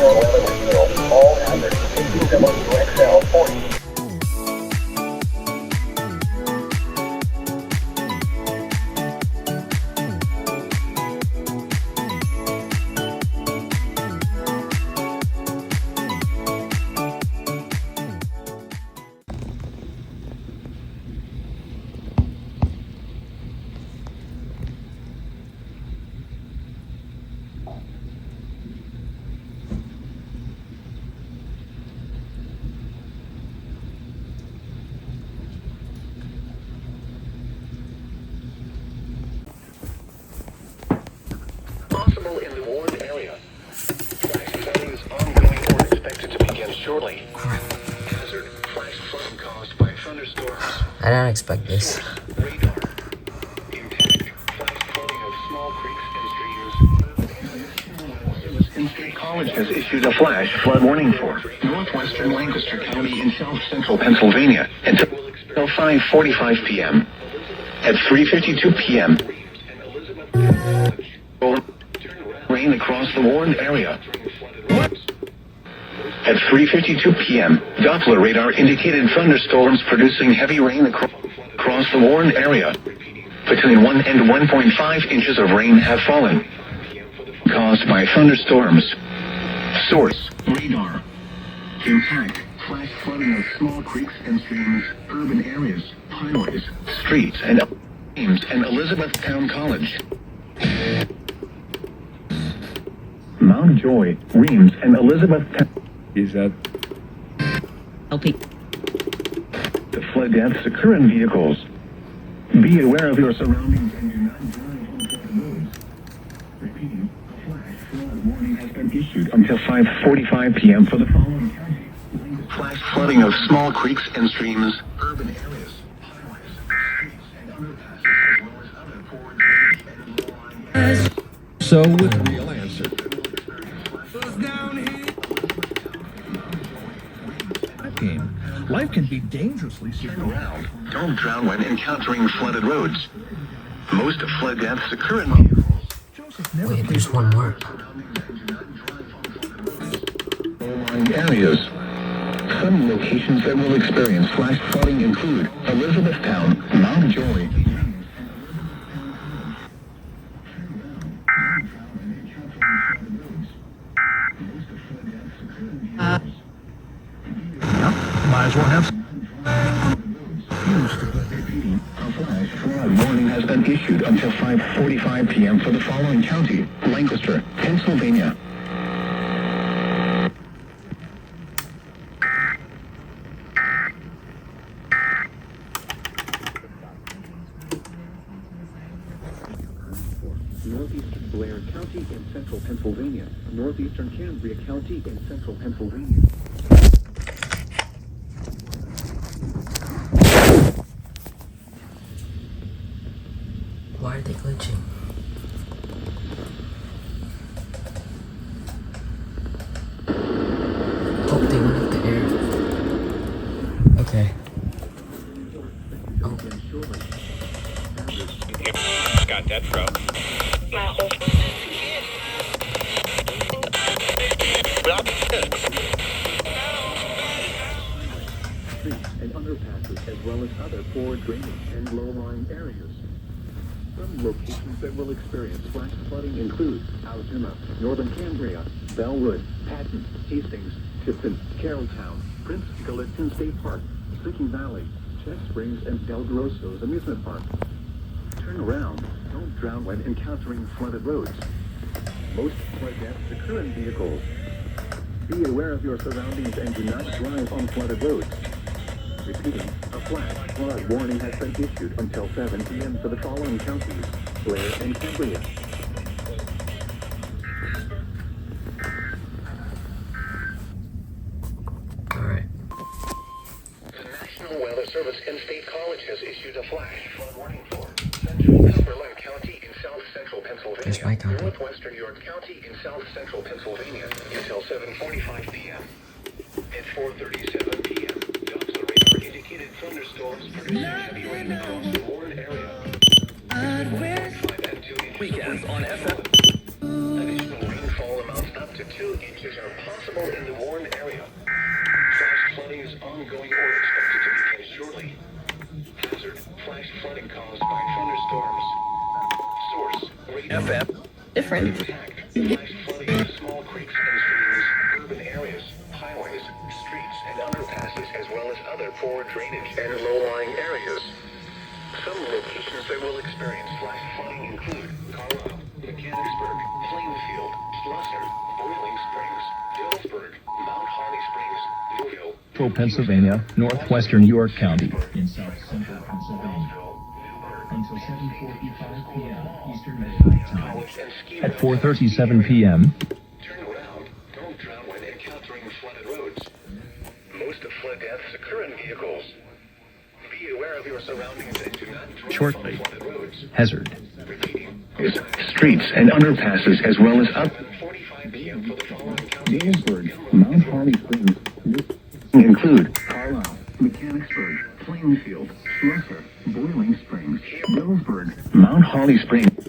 All hazards. WXL40. Possible in the warned area. Flash flooding is ongoing or expected to begin shortly. Hazard: flash flooding caused by thunderstorms. I didn't expect this. Radar. Impact: flash flooding of small creeks and streams. State College has issued a flash flood warning for northwestern Lancaster County in south central Pennsylvania until 5:45 p.m. At 3:52 p.m. Rain across the warned area. At 3:52 p.m., Doppler radar indicated thunderstorms producing heavy rain across the warned area. Between 1 and 1.5 inches of rain have fallen, caused by thunderstorms. Source: radar. Impact: flash flooding of small creeks and streams, urban areas, highways, streets, and Elizabethtown College. Mount Joy, Reams, and Elizabethtown. Is that LP? The flood deaths occur in vehicles. Be aware of your surroundings and do not drive on flooded roads. Repeating, a flash flood warning has been issued until 5:45 p.m. for the following counties. Flash flooding of small creeks and streams, urban areas, highways, streets, and underpasses, as well as other forward drainage and low-lying areas. so with real answer? Life can be dangerously Around. Don't drown when encountering flooded roads. Most flood deaths occur in vehicles. Wait, there's one more. Low-lying areas. Some locations that will experience flash flooding include Elizabethtown, Mount Joy. Might as well have. A flash flood warning has been issued until 5:45 p.m. for the following county: Lancaster, Pennsylvania. Northeastern Blair County in central Pennsylvania. Northeastern Cambria County in central Pennsylvania. Why are they glitching? Oh, they went up the air. Okay. Oh. Got that from. Streets and underpasses, as well as other forward drainage and low-lying areas. Some locations that will experience flash flooding include Altoona, Northern Cambria, Bellwood, Patton, Hastings, Tipton, Carrolltown, Prince Galitzin State Park, Sinking Valley, Czech Springs, and Del Grosso's Amusement Park. Turn around. Don't drown when encountering flooded roads. Most flood deaths occur in vehicles. Be aware of your surroundings and do not drive on flooded roads. Repeating, a flash flood warning has been issued until 7 p.m. for the following counties: Blair and Cambria. Alright. The National Weather Service and State College has issued a flash flood warning for central Cumberland County in south central Pennsylvania, There's my county. northwestern York County in south central Pennsylvania until 7:45 p.m. At 4:37 p.m., Doppler radar indicated thunderstorms producing heavy rain across the warned area. Between 1.5 and 2 inches. Weekends on FM. Additional rainfall amounts up to to 2 inches are possible in the warned area. Flash flooding is ongoing or expected to begin shortly. Hazard, flash flooding caused by thunderstorms. Source, radio. FM. Different. Impact, flash flooding in small creeks and streams, urban areas, highways, streets, and underpasses, as well as other poor drainage and low-lying areas. Some locations that will experience flash flooding include Carlisle, Mechanicsburg, Plainfield, Schlosser, Boiling Springs, Dillsburg, Mount Holly Springs, Louisville, Central Pennsylvania, northwestern York County, in south central Pennsylvania. Until 7:45 p.m. Eastern Daylight Time. At 4:37 p.m. Turn around. Don't drown when encountering flooded roads. Most of flood deaths occur in vehicles. Be aware of your surroundings and do not drive Shortly. on flooded roads. Hazard. Repeating. Streets and underpasses, as well as up. 45 p.m. for the following counties. Dillsburg, Mount Holly Springs. Include Carlisle, Mechanicsburg, Plainfield, Schlosser, Boiling Springs, Dillsburg, Mount Holly Springs.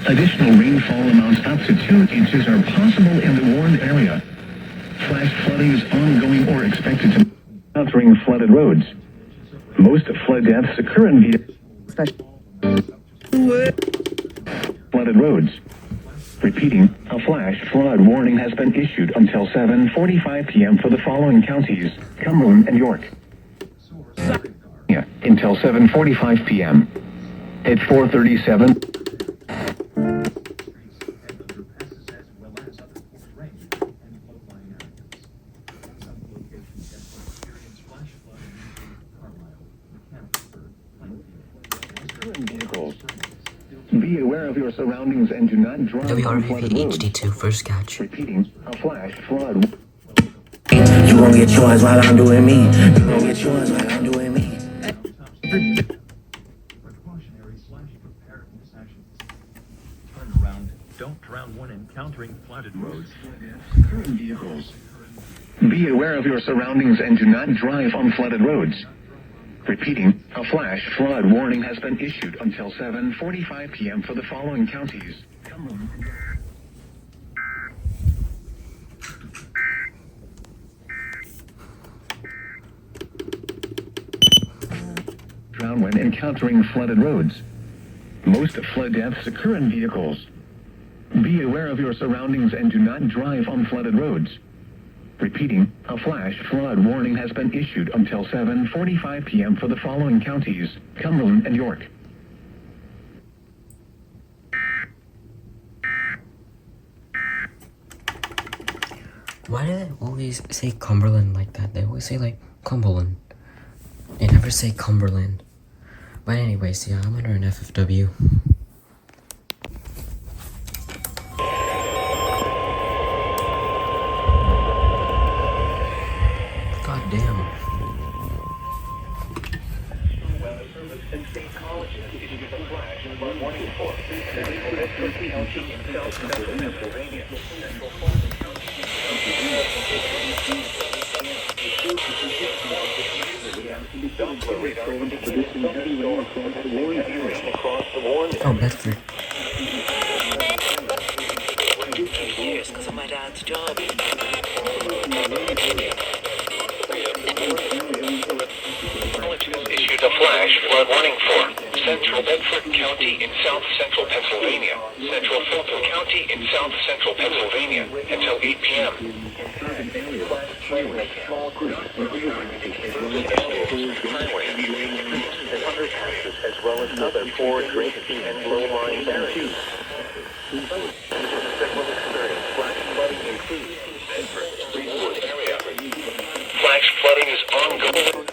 Additional rainfall amounts up to 2 inches are possible in the warned area. Flash flooding is ongoing or expected to encountering flooded roads. Most of flood deaths occur in flooded roads. Repeating, a flash flood warning has been issued until 7:45 p.m. for the following counties: Cumberland and York. Yeah, until 7:45 p.m. At 4:37. Vehicles. Be aware of your surroundings and do not drive on flooded roads. WRVP HD2 first catch. Repeating, a flash flood. You gon' get yours while I'm doing me. You gon' get yours while I'm doing me. Precautionary / preparedness actions. Turn around. Don't drown when encountering flooded roads. Current vehicles. Be aware of your surroundings and do not drive on flooded roads. Repeating, a flash flood warning has been issued until 7:45 p.m. for the following counties. Drown when encountering flooded roads. Most of flood deaths occur in vehicles. Be aware of your surroundings and do not drive on flooded roads. Repeating, a flash flood warning has been issued until 7:45 p.m. for the following counties: Cumberland and York. Why do they always say Cumberland like that? They always say like Cumberland. They never say Cumberland. But anyways, yeah, I'm under an FFW. God damn. Weather Service and state colleges issued a flash flood warning for Winchester County in South Central Pennsylvania. Central Fulton County. Doppler radar indicates thunderstorms across the warned Oh, Bedford. Years, cause of my dad's job. Colleges issued a flash flood warning for Central Bedford County in South Central Pennsylvania, Central Fulton County in South Central Pennsylvania until 8 p.m. Underpasses as well as other poor drainage and low-lying areas. That will experience flash flooding include Bedford, Greenwood area. Flash flooding is ongoing.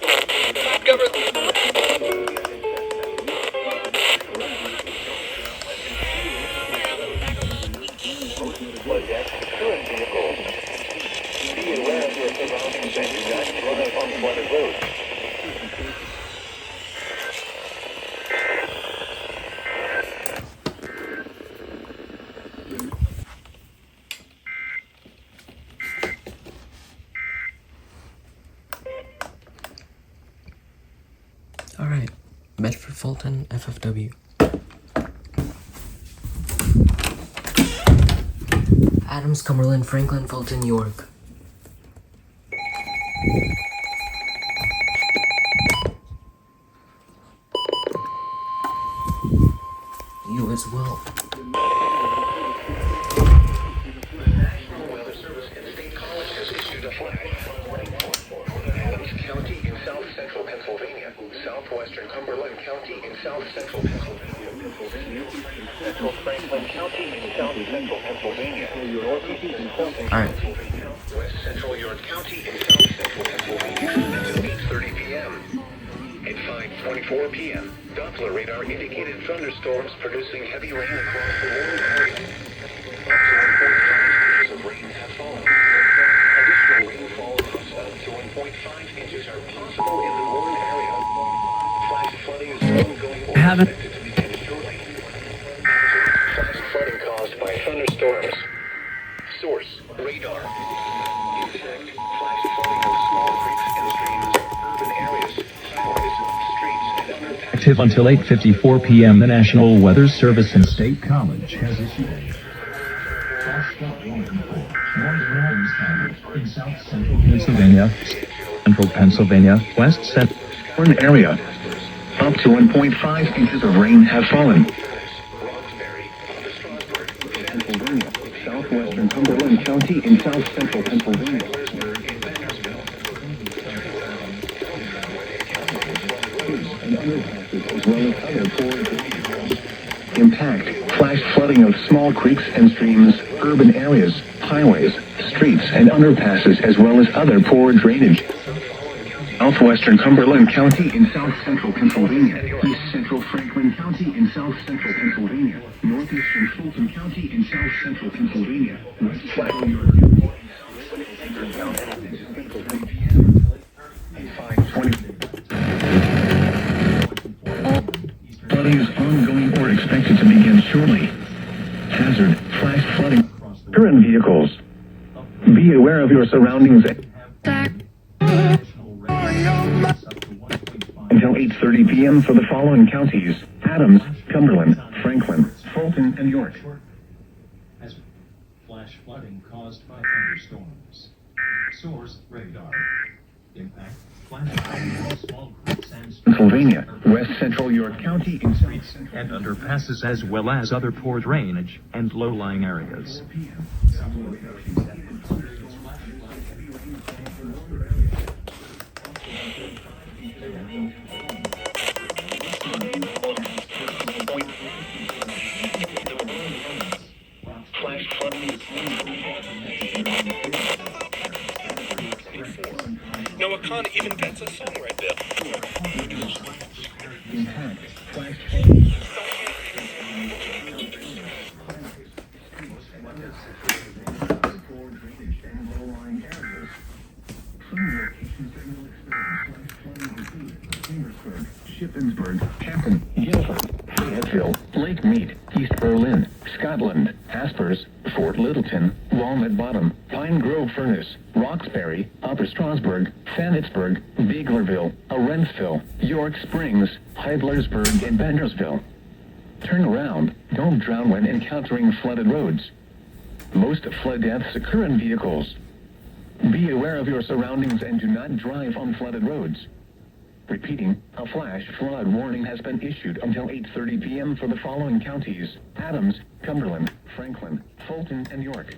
Flood deaths occur in vehicles. Be aware of your surroundings and do not drive on flooded roads. Alright. Bedford Fulton FFW. Adams, Cumberland, Franklin, Fulton, York. You as well. Weather Service and State College has issued a flag. Adams County in south central Pennsylvania, southwestern Cumberland County in south central Pennsylvania, central Franklin County in south central Pennsylvania, northeastern Fulton County, west central York County in south central Pennsylvania until 8:30 p.m. At 5:24 p.m., Doppler radar indicated thunderstorms producing heavy rain across the Warren area. Up to 1.5 inches of rain have fallen. Additional rainfall of up to 1.5 inches are possible in the Warren area. Flash flooding is ongoing or expected to begin shortly. Flash flooding caused by thunderstorms. Source: radar. Impact: flash flooding of small creeks and streams, urban areas, highways, streets, and underpasses. Active until 8:54 p.m. The National Weather Service and State College has issued a flash flood warning for North Adams County in south central Pennsylvania, central Pennsylvania, west central area. Up to 1.5 inches of rain have fallen. Pennsylvania, southwestern Cumberland County in south central Pennsylvania. And underpasses as well as other poor impact, flash flooding of small creeks and streams, urban areas, highways, streets, and underpasses as well as other poor drainage. Southwestern Cumberland County in south central Pennsylvania, east central Franklin County in south central Pennsylvania, northeastern Fulton County in south central Pennsylvania, west central York County. Flooding is ongoing or expected to begin shortly. Hazard, flash flooding, current vehicles. Be aware of your surroundings. Until 8:30 p.m. for the following counties: Adams, Cumberland, Franklin, Fulton, and York. Flash flooding caused by thunderstorms. Source: radar. Impact: flash flooding of small creeks and Pennsylvania, west central York County in streets and underpasses as well as other poor drainage and low-lying areas. Flash flooding. Noah Khan, even that's a song right there. impact, flash Shippensburg, Hampton, Guilford, Fayetteville, Lake Mead, East Berlin, Scotland, Aspers, Fort Littleton, Walnut Bottom, Pine Grove Furnace, Roxbury, Upper Strasburg, Fannitsburg, Biglerville, Arenthville, York Springs, Heidlersburg, and Bandersville. Turn around. Don't drown when encountering flooded roads. Most flood deaths occur in vehicles. Be aware of your surroundings and do not drive on flooded roads. Repeating, a flash flood warning has been issued until 8:30 p.m. for the following counties: Adams, Cumberland, Franklin, Fulton, and York.